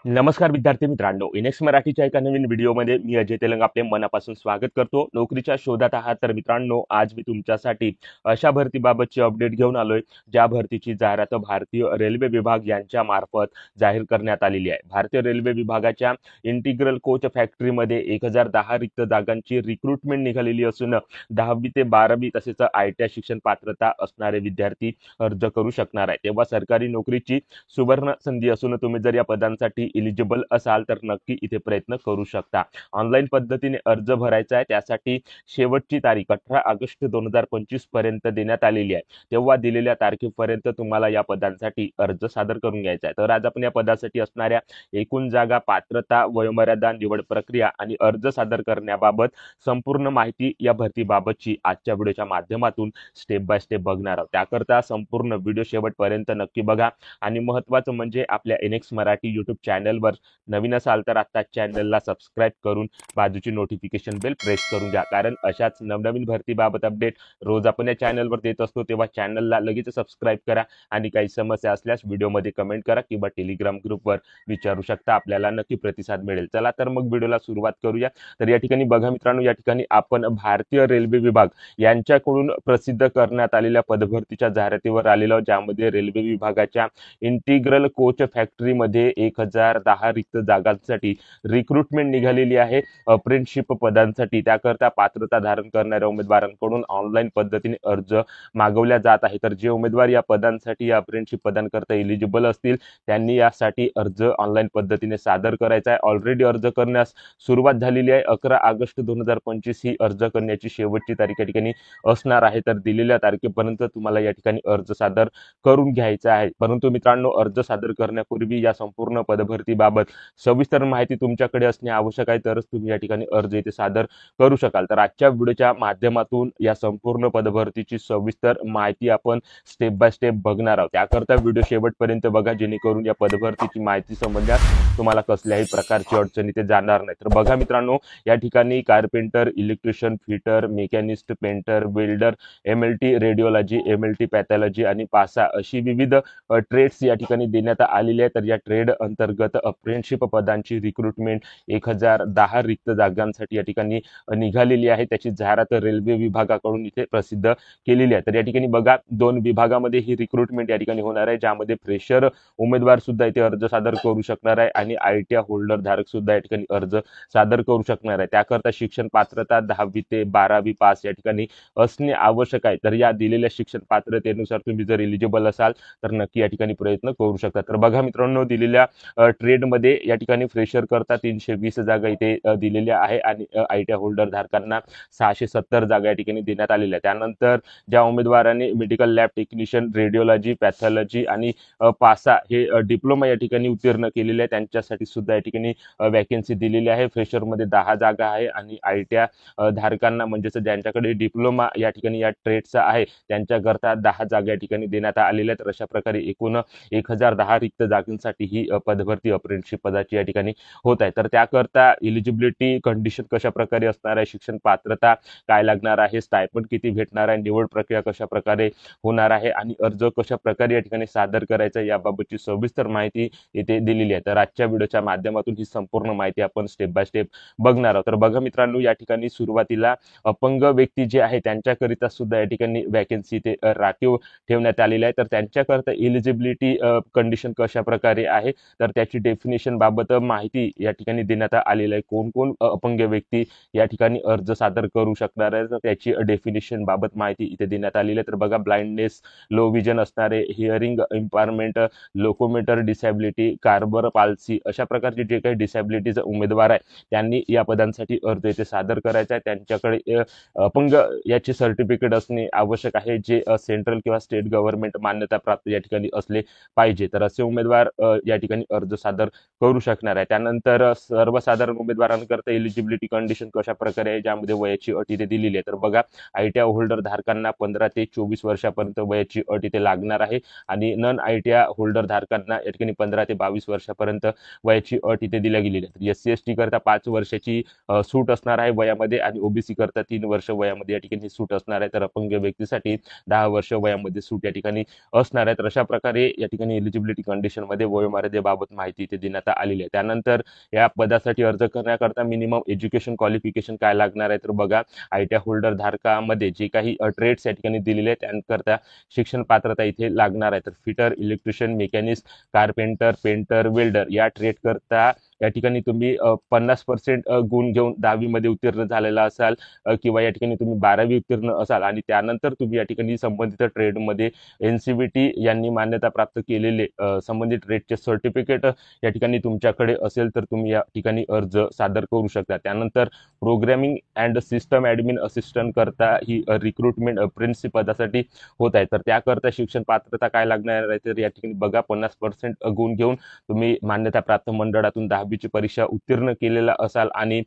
नमस्कार विद्यार्थी मित्रांनो, इनेक्स मराठीच्या एका नवीन व्हिडिओमध्ये मी अजय तेलंग आपले मनापासून स्वागत करतो। नोकरीच्या शोधात आहात तर मित्रांनो, आज मी तुमच्यासाठी अशा भरतीबाबतची अपडेट घेऊन आलोय, ज्या भरतीची जाहिरात भारतीय रेल्वे विभाग यांच्या मार्फत जाहीर करण्यात आलेली आहे। भारतीय रेल्वे विभागाच्या इंटिग्रल कोच फॅक्टरीमध्ये 1010 रिक्त जागांची रिक्रुटमेंट निघालेली असून 10वी ते 12वी तसेच ITI शिक्षण पात्रता असणारे विद्यार्थी अर्ज करू शकणार आहे। तेव्हा सरकारी नोकरीची सुवर्ण संधी असून तुम्ही जर या पदांसाठी इलिजिबल असाल तर नक्की इथे प्रयत्न करू शकता। ऑनलाईन पद्धतीने अर्ज भरायचा आहे, त्यासाठी शेवटची तारीख 18 ऑगस्ट 2025 पर्यंत देण्यात आलेली आहे। तेव्हा दिलेल्या तारखेपर्यंत तुम्हाला या पदांसाठी अर्ज सादर करून घ्यायचा आहे। तर आज आपण या पदासाठी असणाऱ्या एकूण जागा, पात्रता, वयोमर्यादा, निवड प्रक्रिया आणि अर्ज सादर करण्याबाबत संपूर्ण माहिती या भरतीबाबतची आजच्या व्हिडिओच्या माध्यमातून स्टेप बाय स्टेप बघणार आहोत। त्याकरता संपूर्ण व्हिडिओ शेवटपर्यंत नक्की बघा आणि महत्त्वाचं म्हणजे आपल्या इनेक्स मराठी यूट्यूब चॅनलवर नवीन असाल तर आता चॅनलला सबस्क्राईब करून बाजूची नोटिफिकेशन बेल प्रेस करून घ्या, कारण अशाच नवनवीन भरतीबाबत अपडेट रोज आपण या चॅनलवर देत असतो। तेव्हा चॅनलला लगेच सबस्क्राईब करा आणि काही समस्या असल्यास व्हिडिओमध्ये कमेंट करा किंवा टेलिग्राम ग्रुपवर विचारू शकता, आपल्याला नक्की प्रतिसाद मिळेल। चला तर मग व्हिडिओला सुरुवात करूया। तर या ठिकाणी बघा मित्रांनो, या ठिकाणी आपण भारतीय रेल्वे विभाग यांच्याकडून प्रसिद्ध करण्यात आलेल्या पदभरतीच्या जाहिरातीवर आलेलो, ज्यामध्ये रेल्वे विभागाच्या इंटिग्रल कोच फॅक्टरीमध्ये 1010 रिक्त जागांसाठी रिक्रुटमेंट निघालेली आहे अप्रेंटिसशिप पदांसाठी। त्याकरता पात्रता धारण करणाऱ्या उमेदवारांकडून ऑनलाईन पद्धतीने अर्ज मागवल्या जात आहे। तर जे उमेदवार या पदांसाठी, या अप्रेंटिसशिप पदांकरता इलिजिबल असतील त्यांनी यासाठी अर्ज ऑनलाईन पद्धतीने सादर करायचा आहे। ऑलरेडी अर्ज करण्यास सुरुवात झालेली आहे। 11 ऑगस्ट 2025 ही अर्ज करण्याची शेवटची तारीख या ठिकाणी असणार आहे। तर दिलेल्या तारखेपर्यंत तुम्हाला या ठिकाणी अर्ज सादर करून घ्यायचा आहे। परंतु मित्रांनो, अर्ज सादर करण्यापूर्वी या संपूर्ण पदभरतीबाबत सविस्तर माहिती तुमच्याकडे असणे आवश्यक आहे, तरच तुम्ही या ठिकाणी अर्ज इथे सादर करू शकाल। तर आजच्या व्हिडिओच्या माध्यमातून या संपूर्ण पदभरतीची सविस्तर माहिती आपण स्टेप बाय स्टेप बघणार आहोत। त्याकरता व्हिडिओ शेवटपर्यंत बघा, जेणेकरून या पदभरतीची माहिती समजण्यास तुम्हाला कसल्याही प्रकारची अडचण इथे जाणार नाही। तर बघा मित्रांनो, या ठिकाणी carpenter, electrician, fitter, machinist, painter, welder, MLT radiology, MLT pathology आणि पासा अशी विविध ट्रेड्स या ठिकाणी देण्यात आलेले आहेत। तर या ट्रेड अंतर्गत अप्रेंटिसशिप पदांची रिक्रुटमेंट 1010 रिक्त जागांसाठी या ठिकाणी निघालेली आहे। त्याची जाहिरात रेल्वे विभागाकडून इथे प्रसिद्ध केलेली आहे। तर या ठिकाणी बघा, 2 विभागामध्ये ही रिक्रुटमेंट या ठिकाणी होणार आहे, ज्यामध्ये फ्रेशर उमेदवार सुद्धा इथे अर्ज सादर करू शकणार आहे आणि ITI होल्डर धारक सुद्धा या ठिकाणी अर्ज सादर करू शकणार आहे। त्याकरता शिक्षण पात्रता 10वी ते 12वी पास या ठिकाणी असणे आवश्यक आहे। तर या दिलेल्या शिक्षण पात्रतेनुसार तुम्ही जर इलिजिबल असाल तर नक्की या ठिकाणी प्रयत्न करू शकता। तर बघा मित्रांनो, दिलेल्या ट्रेडमध्ये या ठिकाणी फ्रेशर करता 320 जागा इथे दिलेल्या आहे आणि ITI होल्डर धारकांना 670 जागा या ठिकाणी देण्यात आलेल्या आहेत। त्यानंतर ज्या उमेदवारांनी medical lab technician, radiology, pathology आणि पासा हे डिप्लोमा या ठिकाणी उत्तीर्ण केलेले आहे, त्यांच्यासाठी सुद्धा या ठिकाणी वॅकन्सी दिलेली आहे। फ्रेशरमध्ये 10 जागा आहे आणि ITI धारकांना म्हणजेच ज्यांच्याकडे डिप्लोमा या ठिकाणी या ट्रेडचा आहे त्यांच्याकरता 10 जागा या ठिकाणी देण्यात आलेल्या आहेत। तर अशा प्रकारे एकूण 1010 रिक्त जागांसाठी ही पदभरती अप्रेंटिसशिप पदाची या ठिकाणी होत आहे। तर त्याकरता इलिजिबिलिटी कंडिशन कशा प्रकारे असणार आहे, शिक्षण पात्रता काय लागणार आहे, स्टायपंड किती भेटणार आहे, निवड प्रक्रिया कशा प्रकारे होणार आहे आणि अर्ज कशा प्रकारे या ठिकाणी सादर करायचा याबाबतची सविस्तर माहिती इथे दिलेली आहे। तर आजच्या व्हिडिओच्या माध्यमातून ही संपूर्ण माहिती आपण स्टेप बाय स्टेप बघणार आहोत। तर बघा मित्रांनो, या ठिकाणी सुरुवातीला अपंग व्यक्ती जे आहे त्यांच्याकरिता सुद्धा या ठिकाणी वॅकन्सी ते राखीव ठेवण्यात आलेली आहे। तर त्यांच्याकरता इलिजिबिलिटी कंडिशन कशा प्रकारे आहे, तर त्याची डेफिनेशन बाबत माहिती या ठिकाणी देण्यात आलेली आहे। कोण कोण अपंग व्यक्ती या ठिकाणी अर्ज सादर करू शकणार आहे, तर त्याची डेफिनेशन बाबत माहिती इथे देण्यात आलेली आहे। तर बघा, ब्लाइंडनेस, लो विजन असणारे, hearing impairment, locomotor disability, cerebral palsy अशा प्रकारचे जे काही डिसॅबिलिटीज उमेदवार आहे त्यांनी या पदांसाठी अर्ज इथे सादर करायचा आहे। त्यांच्याकडे अपंग याचे सर्टिफिकेट असणे आवश्यक आहे, जे सेंट्रल किंवा स्टेट गव्हर्नमेंट मान्यता प्राप्त या ठिकाणी असले पाहिजे। तर असे उमेदवार या ठिकाणी अर्ज सादर करू शकणार आहे। त्यानंतर सर्वसाधारण उमेदवारांकरता इलिजिबिलिटी कंडिशन कशा प्रकारे आहे, ज्यामध्ये वयाची अट इथे दिलेली आहे। तर बघा, ITI होल्डर धारकांना 15 ते 24 वर्षापर्यंत वयाची अट इथे लागणार आहे आणि नॉन ITI होल्डर धारकांना या ठिकाणी 15 ते 22 वर्षापर्यंत वयाची अट इथे दिल्या गेलेली आहे। SC/ST करता 5 वर्षाची सूट असणार आहे वयामध्ये आणि OBC करता 3 वर्ष वयामध्ये या ठिकाणी सूट असणार आहे। तर अपंग व्यक्तीसाठी 10 वर्ष वयामध्ये सूट या ठिकाणी असणार आहे। तर अशा प्रकारे या ठिकाणी इलिजिबिलिटी कंडिशनमध्ये वयोमर्यादेबाबत माहिती माहिती इथे देण्यात आलेली आहे। त्यानंतर या पदासाठी अर्ज करण्याकरता मिनिमम एज्युकेशन क्वालिफिकेशन काय लागणार आहे तर बघा, ITI होल्डर धारकामध्ये जे काही ट्रेड्स या ठिकाणी दिलेले आहेत त्यांकरता शिक्षण पात्रता इथे लागणार आहे। तर fitter, electrician, machinist, carpenter, painter, welder या ट्रेड करता या ठिकाणी तुम्ही 50% गुण घेऊन 10वी मध्ये उत्तीर्ण झालेला असाल किंवा या ठिकाणी तुम्ही 12वी उत्तीर्ण असाल आणि त्यानंतर तुम्ही या ठिकाणी संबंधित ट्रेडमध्ये NCVT यांनी मान्यता प्राप्त केलेले संबंधित ट्रेडचे सर्टिफिकेट या ठिकाणी तुमच्याकडे असेल तर तुम्ही या ठिकाणी अर्ज सादर करू शकता। त्यानंतर programming and system admin assistant करता ही रिक्रुटमेंट प्रिन्सिपल पदासाठी होत आहे। तर त्याकरता शिक्षण पात्रता काय लागणार आहे तर या ठिकाणी बघा, 50% गुण घेऊन तुम्ही मान्यता प्राप्त मंडळातून 10वीची परीक्षा उत्तीर्ण केलेला असाल आणि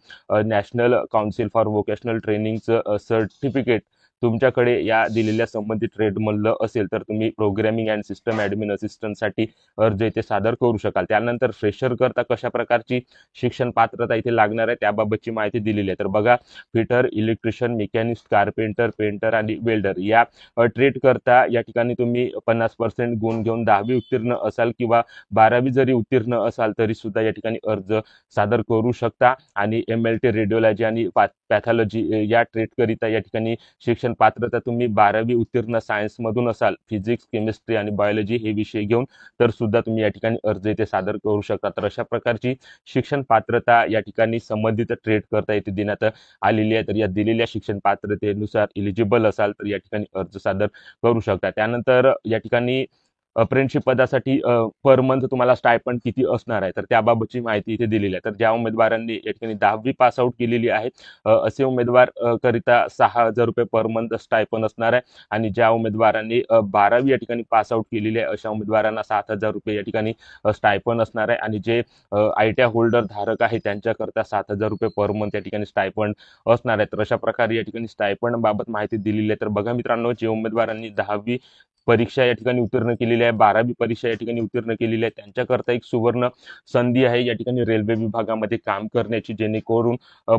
नॅशनल काउन्सिल फॉर व्होकेशनल ट्रेनिंगचं सर्टिफिकेट तुमच्याकडे या दिलेल्या संबंधित ट्रेडमधलं असेल तर तुम्ही प्रोग्रामिंग अँड सिस्टम ॲडमिन असिस्टंटसाठी अर्ज इथे सादर करू शकाल। त्यानंतर फ्रेशर करता कशा प्रकारची शिक्षण पात्रता इथे लागणार आहे त्याबाबतची माहिती दिलेली आहे। तर बघा, fitter, electrician, machinist, carpenter, painter आणि वेल्डर या ट्रेड करता या ठिकाणी तुम्ही 50% गुण घेऊन 10वी उत्तीर्ण असाल किंवा 12वी जरी उत्तीर्ण असाल तरी सुद्धा या ठिकाणी अर्ज सादर करू शकता। आणि MLT रेडिओलॉजी आणि पॅथॉलॉजी या ट्रेडकरिता या ठिकाणी शिक्षण पात्रता तुम्ही 12वी उत्तीर्ण सायन्समधून असाल, फिजिक्स, केमिस्ट्री आणि बायोलॉजी हे विषय घेऊन तर सुद्धा तुम्ही या ठिकाणी अर्ज इथे सादर करू शकता। तर अशा प्रकारची शिक्षण पात्रता या ठिकाणी संबंधित ट्रेड करता इथे देण्यात आलेली आहे। तर या दिलेल्या शिक्षण पात्रतेनुसार इलिजिबल असाल तर या ठिकाणी अर्ज सादर करू शकता। त्यानंतर या ठिकाणी अप्रेंटिसशिप पदासाठी पर मंथ तुम्हाला स्टायपंड किती असणार आहे तर त्याबाबतची माहिती इथे दिलेली आहे। तर ज्या उमेदवारांनी या ठिकाणी 10वी पास आउट केलेली आहे असे उमेदवार करिता 6,000 रुपये पर मंथ स्टायपंड असणार आहे आणि ज्या उमेदवारांनी 12वी या ठिकाणी पास आउट केलेली आहे अशा उमेदवारांना 7,000 रुपये या ठिकाणी स्टायपंड असणार आहे आणि जे ITI होल्डर धारक आहे त्यांच्याकरता 7,000 रुपये पर मंथ या ठिकाणी स्टायपंड असणार आहे। तर अशा प्रकारे या ठिकाणी स्टायपंड बाबत माहिती दिलेली आहे। तर बघा मित्रांनो, जे उमेदवारांनी 10वी परीक्षा या ठिकाणी उत्तीर्ण केलेली आहे, 12वी परीक्षा या ठिकाणी उत्तीर्ण केलेली आहे त्यांच्याकरता एक सुवर्ण संधी आहे या ठिकाणी रेल्वे विभागामध्ये काम करण्याची, जेणेकरून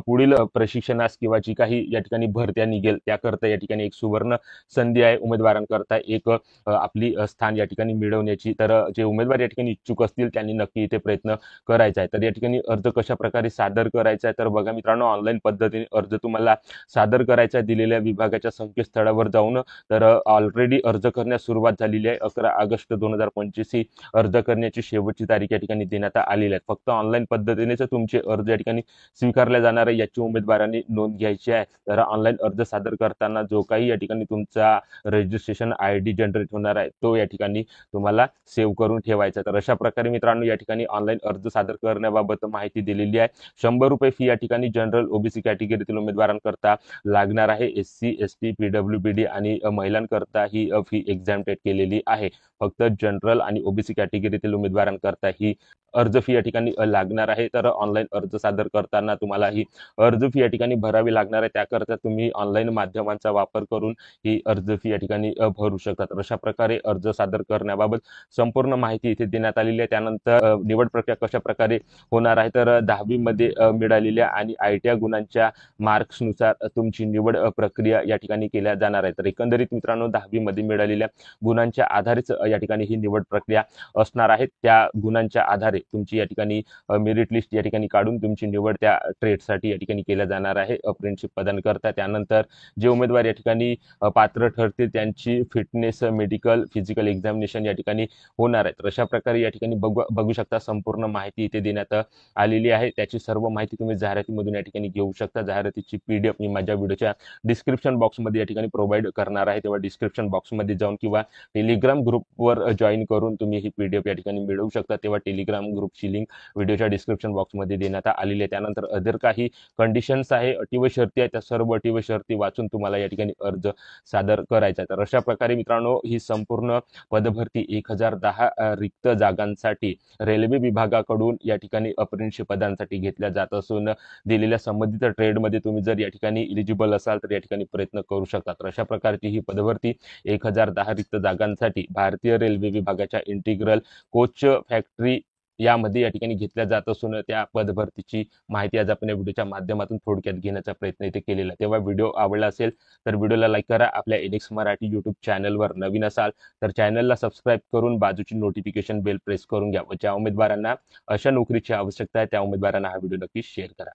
पुढील प्रशिक्षणास किंवा जी काही या ठिकाणी भरत्या निघेल त्याकरता या ठिकाणी एक सुवर्ण संधी आहे उमेदवारांकरता एक आपली स्थान या ठिकाणी मिळवण्याची। तर जे उमेदवार या ठिकाणी इच्छुक असतील त्यांनी नक्की इथे प्रयत्न करायचा आहे। तर या ठिकाणी अर्ज कशा प्रकारे सादर करायचा आहे तर बघा मित्रांनो, ऑनलाईन पद्धतीने अर्ज तुम्हाला सादर करायचा दिलेल्या विभागाच्या संकेतस्थळावर जाऊन। तर ऑलरेडी अर्ज करण्यास सुरुवात झालेली आहे। 11 ऑगस्ट 2025 ही अर्ज करण्याची शेवटची तारीख या ठिकाणी देण्यात आलेली आहे। फक्त ऑनलाईन पद्धतीनेच तुमचे अर्ज या ठिकाणी स्वीकारले जाणार आहे याची उमेदवारांनी नोंद घ्यायची आहे। तर ऑनलाईन अर्ज सादर करताना जो काही या ठिकाणी तुमचा रजिस्ट्रेशन ID जनरेट होणार आहे तो या ठिकाणी तुम्हाला सेव्ह करून ठेवायचा। तर अशा प्रकारे मित्रांनो या ठिकाणी ऑनलाईन अर्ज सादर करण्याबाबत माहिती दिलेली आहे। 100 रुपये फी या ठिकाणी जनरल OBC कॅटेगरीतील उमेदवारांकरता लागणार आहे। SC ST PWBD आणि महिलांकरता ही फी एक्झॅम्प्टेड केलेली आहे। फक्त जनरल आणि OBC कॅटेगरीतील उमेदवारांकरता ही अर्ज फी या ठिकाणी लागणार आहे। तर ऑनलाईन अर्ज सादर करताना तुम्हाला ही अर्ज फी या ठिकाणी भरावी लागणार आहे। त्याकरता तुम्ही ऑनलाईन माध्यमांचा वापर करून ही अर्ज फी या ठिकाणी भरू शकता। तर अशा प्रकारे अर्ज सादर करण्याबाबत संपूर्ण माहिती इथे देण्यात आलेली आहे। त्यानंतर निवड प्रक्रिया कशा प्रकारे होणार आहे तर 10वी मध्ये मिळालेल्या आणि ITI गुणांच्या मार्क्सनुसार तुमची निवड प्रक्रिया या ठिकाणी केल्या जाणार आहे। तर एकंदरीत मित्रांनो 10वी मध्ये मिळालेल्या गुणांच्या आधारेच या ठिकाणी ही निवड प्रक्रिया असणार आहे। त्या गुणांच्या आधारे तुमची या ठिकाणी मेरिट लिस्ट या ठिकाणी काढून तुमची निवड त्या ट्रेडसाठी या ठिकाणी केल्या जाणार आहे अप्रेंटिसशिप पदांकरता। त्यानंतर जे उमेदवार या ठिकाणी पात्र ठरतील त्यांची फिटनेस, मेडिकल, फिजिकल एक्झामिनेशन या ठिकाणी होणार आहे। तर अशा प्रकारे या ठिकाणी बघू शकता संपूर्ण माहिती इथे देण्यात आलेली आहे। त्याची सर्व माहिती तुम्ही जाहिरातीमधून या ठिकाणी घेऊ शकता। जाहिरातीची PDF मी माझ्या व्हिडिओच्या डिस्क्रिप्शन बॉक्समध्ये या ठिकाणी प्रोव्हाइड करणार आहे, तेव्हा डिस्क्रिप्शन बॉक्समध्ये जाऊन किंवा टेलिग्राम ग्रुपवर जॉईन करून तुम्ही ही PDF या ठिकाणी मिळवू शकता। तेव्हा टेलिग्राम ग्रुपची लिंक व्हिडिओच्या डिस्क्रिप्शन बॉक्समध्ये देण्यात आलेली आहे। त्यानंतर अदर काही कंडिशन्स आहे, अटी व शर्ती आहे, त्या सर्व अटी व शर्ती वाचून तुम्हाला या ठिकाणी अर्ज सादर करायचा आहे। तर अशा प्रकारे मित्रांनो ही संपूर्ण पदभरती 1010 रिक्त जागांसाठी रेल्वे विभागाकडून या ठिकाणी अप्रेंटिसशिप पदांसाठी घेतल्या जात असून दिलेल्या संबंधित ट्रेडमध्ये तुम्ही जर या ठिकाणी इलिजिबल असाल तर या ठिकाणी प्रयत्न करू शकता। तर अशा प्रकारची ही पदभरती 1010 रिक्त जागांसाठी भारतीय रेल्वे विभागाच्या इंटिग्रल कोच फॅक्टरी यामध्ये या ठिकाणी घेतल्या जात असून त्या पदभरतीची माहिती आज आपण या व्हिडिओच्या माध्यमातून थोडक्यात घेण्याचा प्रयत्न इथे केलेला आहे। तेव्हा व्हिडिओ आवडला असेल तर व्हिडिओला लाईक करा। आपल्या एनिक्स मराठी यूट्यूब चॅनलवर नवीन असाल तर चॅनलला सबस्क्राईब करून बाजूची नोटिफिकेशन बेल प्रेस करून घ्या व ज्या उमेदवारांना अशा नोकरीची आवश्यकता आहे त्या उमेदवारांना हा व्हिडिओ नक्की शेअर करा।